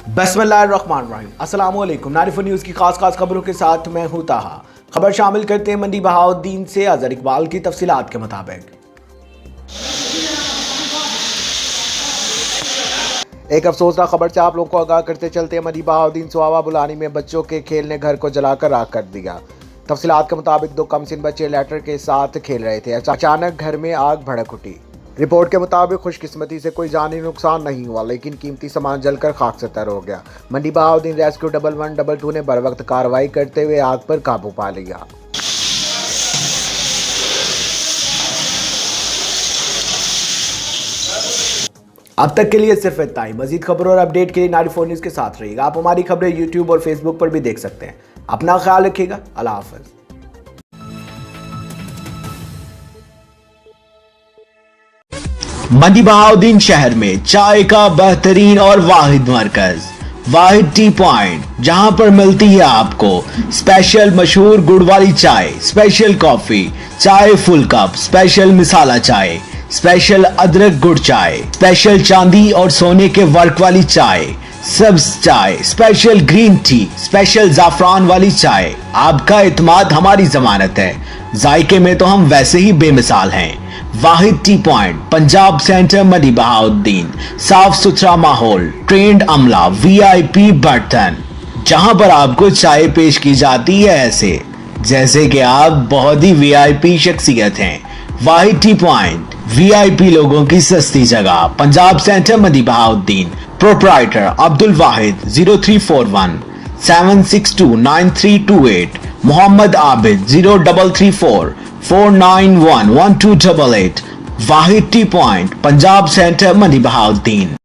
बिस्मिल्लाहिर्रहमानिर्रहीम। अस्सलाम वालेकुम। 94 न्यूज़ की खास खबरों के साथ मैं हूं ताहा। खबर शामिल करते हैं मंडी बहाउद्दीन से। अजहर इकबाल की तफसीलात के मुताबिक एक अफसोसनाक खबर से आप लोगों को आगाह करते चलते हैं। मंडी बहाउद्दीन सुहावा बुलानी में बच्चों के खेलने घर को जलाकर राख कर दिया। तफसीलात के मुताबिक 2 कमसिन बच्चे लैटर के साथ खेल रहे थे। अचानक घर में आग भड़क उठी। रिपोर्ट के मुताबिक खुशकिस्मती से कोई जानी नुकसान नहीं हुआ, लेकिन कीमती सामान जलकर खाक सतर हो गया। मंडी बहाउद्दीन रेस्क्यू 1112 ने बर वक्त कार्रवाई करते हुए आग पर काबू पा लिया। अब तक के लिए सिर्फ इतना ही। मजीद खबरों और अपडेट के लिए 94 न्यूज़ के साथ रहिएगा। आप हमारी खबरें यूट्यूब और फेसबुक पर भी देख सकते हैं। अपना ख्याल रखिएगा। अल्लाह हाफ़िज़। मंडी बहाउद्दीन शहर में चाय का बेहतरीन और वाहिद मरकज वाहिद टी पॉइंट, जहां पर मिलती है आपको स्पेशल मशहूर गुड़ वाली चाय, स्पेशल कॉफी, चाय फुल कप, स्पेशल मिसाला चाय, स्पेशल अदरक गुड़ चाय, स्पेशल चांदी और सोने के वर्क वाली चाय, सब्ज चाय, स्पेशल ग्रीन टी, स्पेशल जाफरान वाली चाय। आपका इत्मीनान हमारी जमानत है। जायके में तो हम वैसे ही बेमिसाल हैं। वाहिद टी पॉइंट, पंजाब सेंटर, मंडी बहाउद्दीन। साफ सुथरा माहौल, ट्रेंड अमला, VIP बर्तन, जहां पर आपको चाय पेश की जाती है ऐसे जैसे कि आप बहुत ही VIP शख्सियत हैं। वाहिद टी पॉइंट, VIP लोगों की सस्ती जगह, पंजाब सेंटर, मंडी बहाउद्दीन। प्रोप्राइटर अब्दुल वाहिद। 0341 762 9328। मोहम्मद आबिद। 0334 491 1288। वाहिद टी पॉइंट, पंजाब सेंटर, मंडी बहाउद्दीन।